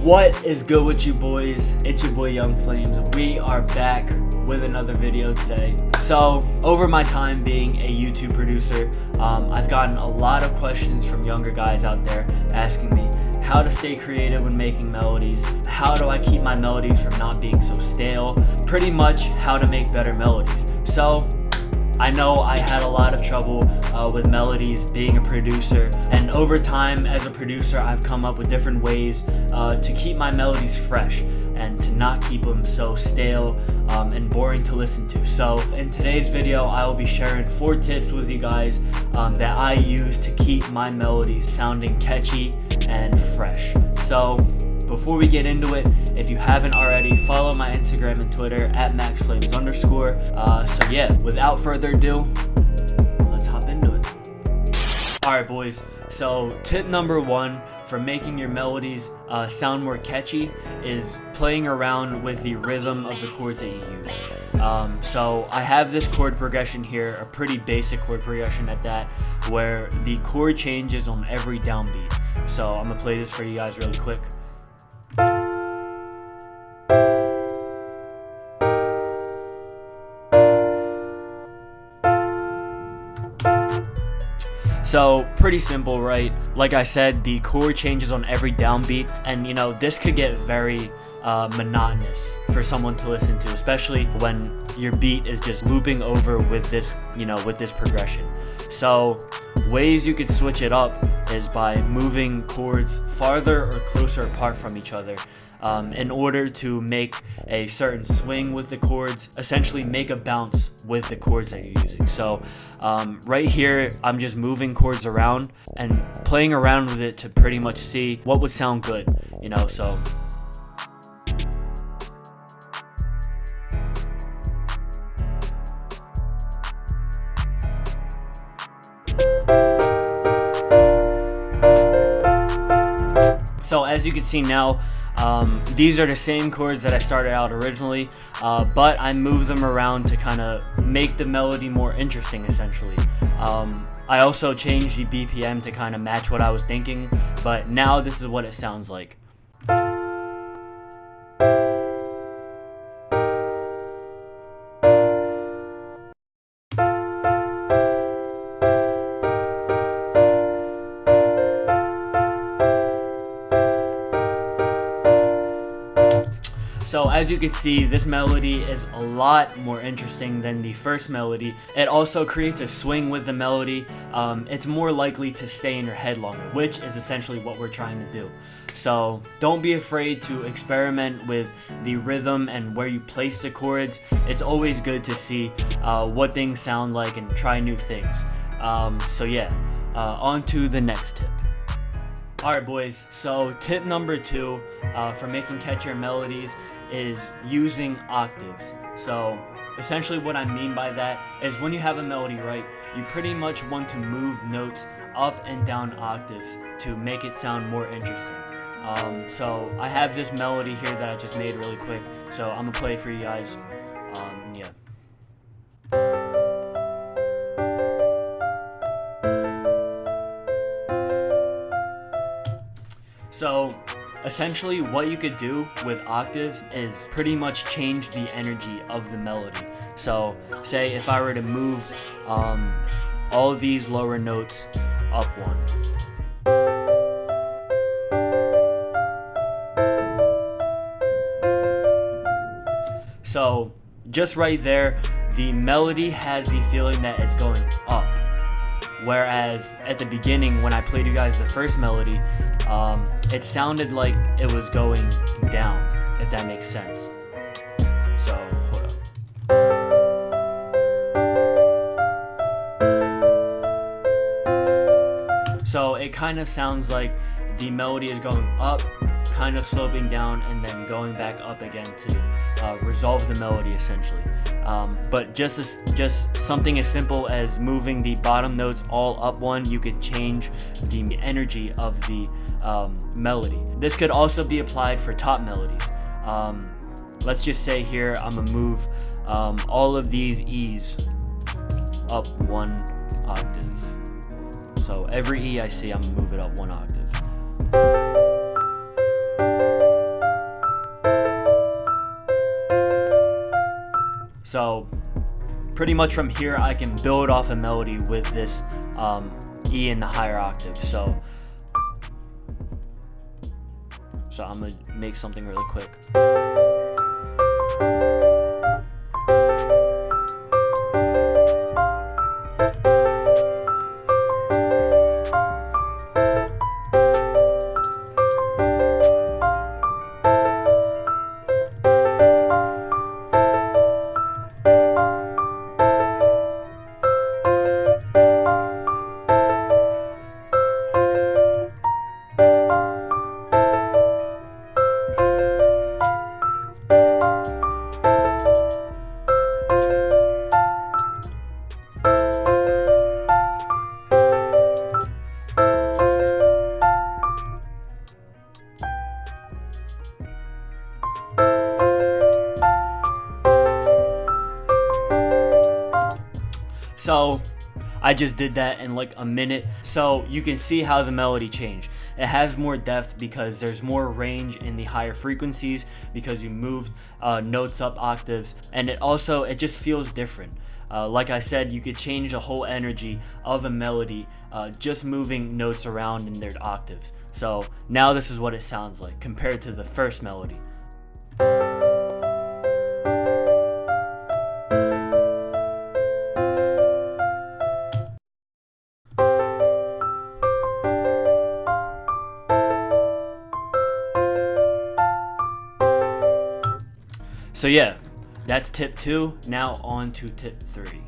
What is good with you boys? It's your boy Young Flames. We are back with another video today. So over my time being a YouTube producer, I've gotten a lot of questions from younger guys out there asking me how to stay creative when making melodies, how do I keep my melodies from not being so stale, pretty much how to make better melodies. So I know I had a lot of trouble with melodies being a producer, and over time as a producer I've come up with different ways to keep my melodies fresh and to not keep them so stale and boring to listen to. So in today's video I will be sharing 4 tips with you guys that I use to keep my melodies sounding catchy and fresh. So before we get into it, if you haven't already, follow my Instagram and Twitter at MaxFlames_. So yeah, without further ado, let's hop into it. Alright boys, so tip number 1 for making your melodies sound more catchy is playing around with the rhythm of the chords that you use. So I have this chord progression here, a pretty basic chord progression at that, where the chord changes on every downbeat. So I'm gonna play this for you guys really quick. So pretty simple, right? Like I said, the chord changes on every downbeat, and you know, this could get very monotonous for someone to listen to, especially when your beat is just looping over with this, you know, with this progression. So ways you could switch it up is by moving chords farther or closer apart from each other in order to make a certain swing with the chords, essentially make a bounce with the chords that you're using. So right here I'm just moving chords around and playing around with it to pretty much see what would sound good, you know. So as you can see now, these are the same chords that I started out originally, but I moved them around to kind of make the melody more interesting, essentially. I also changed the BPM to kind of match what I was thinking, but now this is what it sounds like. So as you can see, this melody is a lot more interesting than the first melody. It also creates a swing with the melody. It's more likely to stay in your head longer, which is essentially what we're trying to do. So don't be afraid to experiment with the rhythm and where you place the chords. It's always good to see what things sound like and try new things. So yeah, on to the next tip. Alright boys, so tip number 2 for making catchier melodies is using octaves. So essentially what I mean by that is when you have a melody, right, you pretty much want to move notes up and down octaves to make it sound more interesting. So I have this melody here that I just made really quick, so I'm gonna play it for you guys. Yeah. So essentially what you could do with octaves is pretty much change the energy of the melody. So say if I were to move all of these lower notes up 1. So just right there, the melody has the feeling that it's going up. Whereas at the beginning, when I played you guys the first melody, it sounded like it was going down, if that makes sense. So, hold up. So it kind of sounds like the melody is going up, kind of sloping down, and then going back up again to resolve the melody, essentially. But just something as simple as moving the bottom notes all up 1, you could change the energy of the melody. This could also be applied for top melodies. Let's just say here I'm gonna move all of these E's up 1 octave. So every E I see, I'm gonna move it up 1 octave. So pretty much from here I can build off a melody with this E in the higher octave. So I'm gonna make something really quick. So I just did that in like a minute. So you can see how the melody changed. It has more depth because there's more range in the higher frequencies because you moved notes up octaves, and it just feels different. Like I said, you could change the whole energy of a melody just moving notes around in their octaves. So now this is what it sounds like compared to the first melody. So yeah, that's tip 2. Now on to tip 3.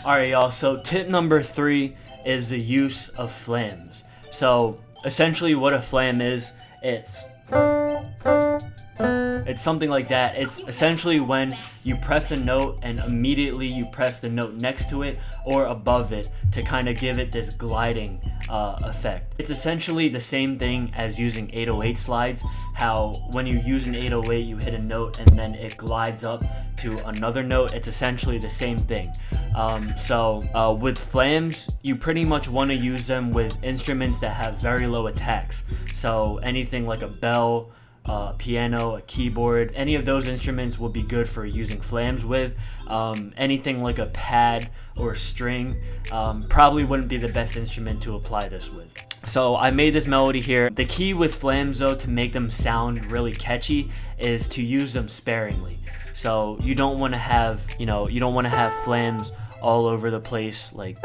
Alright y'all, so tip number 3 is the use of flames. So essentially what a flam is, it's something like that. It's essentially when you press a note and immediately you press the note next to it or above it to kind of give it this gliding effect. It's essentially the same thing as using 808 slides, how when you use an 808 you hit a note and then it glides up to another note. It's essentially the same thing. With flams, you pretty much want to use them with instruments that have very low attacks. So anything like a bell, piano, a keyboard, any of those instruments will be good for using flams with. Anything like a pad or a string probably wouldn't be the best instrument to apply this with. So I made this melody here. The key with flams though, to make them sound really catchy, is to use them sparingly. So you don't want to have, you don't want to have flams all over the place, like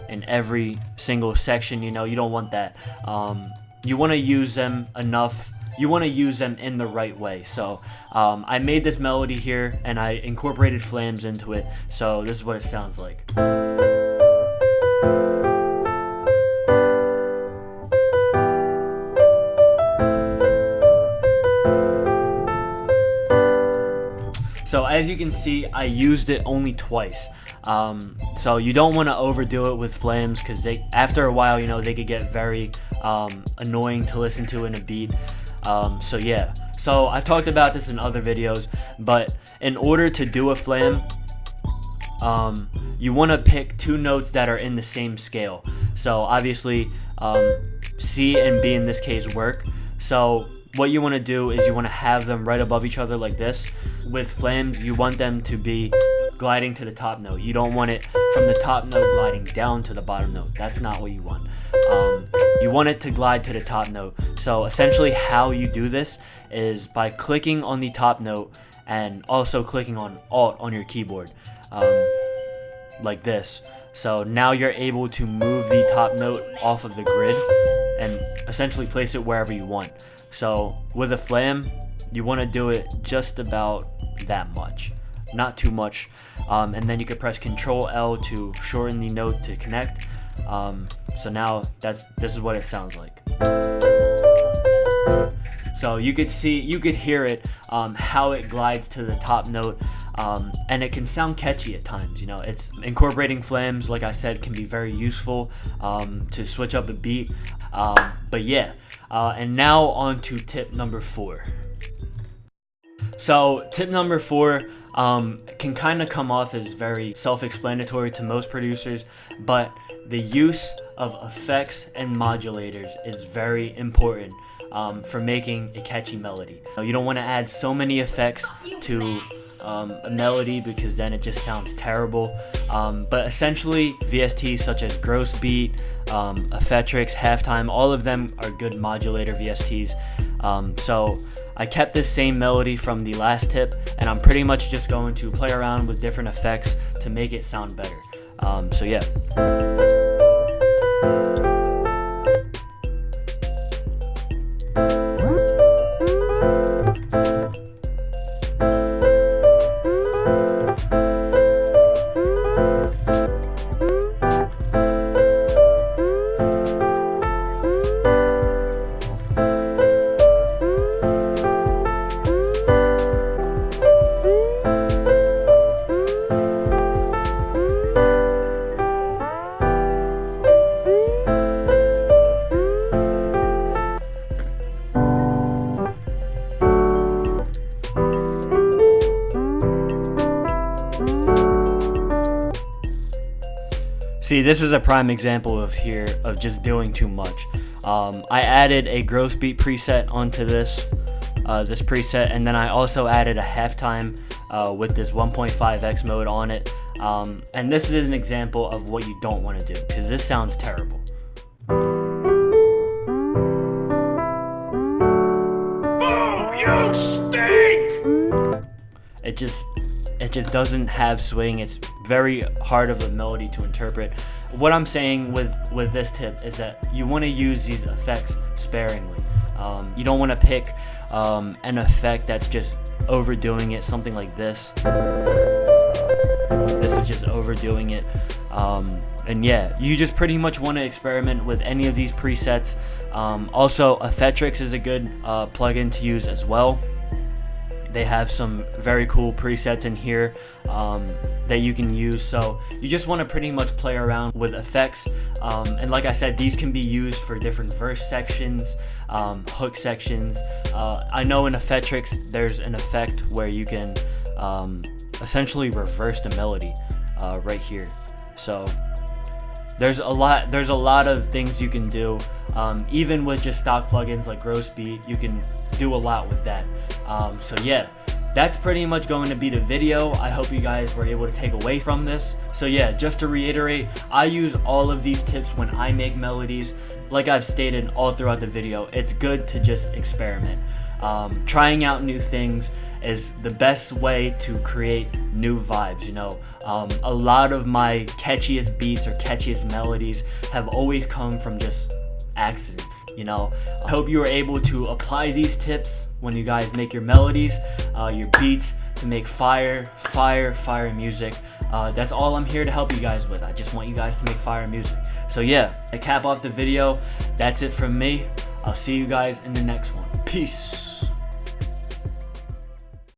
in every single section. You don't want that. You want to use them enough. You want to use them in the right way. So I made this melody here and I incorporated flams into it. So this is what it sounds like. So as you can see, I used it only twice. So you don't want to overdo it with flams because after a while, they could get very annoying to listen to in a beat. So yeah, so I've talked about this in other videos, but in order to do a flam, you want to pick 2 notes that are in the same scale. So obviously C and B in this case work. So what you want to do is you want to have them right above each other like this. With flams, you want them to be gliding to the top note. You don't want it from the top note gliding down to the bottom note. That's not what you want. You want it to glide to the top note. So essentially how you do this is by clicking on the top note and also clicking on Alt on your keyboard, like this. So now you're able to move the top note off of the grid and essentially place it wherever you want. So with a flam, you want to do it just about that much, not too much. And then you can press Control L to shorten the note to connect. So now this is what it sounds like. So you could hear it, how it glides to the top note, and it can sound catchy at times. It's incorporating flams, like I said, can be very useful to switch up a beat. But yeah, and now on to tip number 4. So tip number 4 can kind of come off as very self-explanatory to most producers, but the use of effects and modulators is very important for making a catchy melody. You don't want to add so many effects to a melody because then it just sounds terrible. But essentially, VSTs such as gross beat, effectrix, halftime, all of them are good modulator VSTs. So I kept this same melody from the last tip, and I'm pretty much just going to play around with different effects to make it sound better. So yeah. See, this is a prime example of just doing too much. I added a gross beat preset onto this preset, and then I also added a halftime with this 1.5x mode on it. And this is an example of what you don't want to do, because this sounds terrible. Oh, you stink! It just doesn't have swing. It's very hard of a melody to interpret. What I'm saying with this tip is that you want to use these effects sparingly. You don't want to pick an effect that's just overdoing it, something like this. This is just overdoing it. And yeah, you just pretty much want to experiment with any of these presets. Also, effectrix is a good plugin to use as well. They have some very cool presets in here that you can use, so you just want to pretty much play around with effects. And like I said, these can be used for different verse sections, hook sections. I know in effectrix there's an effect where you can essentially reverse the melody right here. So there's a lot of things you can do. Even with just stock plugins like gross beat, you can do a lot with that. So yeah, that's pretty much going to be the video. I hope you guys were able to take away from this. So yeah, just to reiterate, I use all of these tips when I make melodies. Like I've stated all throughout the video, it's good to just experiment. Trying out new things is the best way to create new vibes, you know. A lot of my catchiest beats or catchiest melodies have always come from just accidents, you know. I hope you were able to apply these tips when you guys make your melodies, your beats, to make fire music. That's all I'm here to help you guys with. I just want you guys to make fire music. So yeah, to cap off the video, that's it from me. I'll see you guys in the next one. Peace.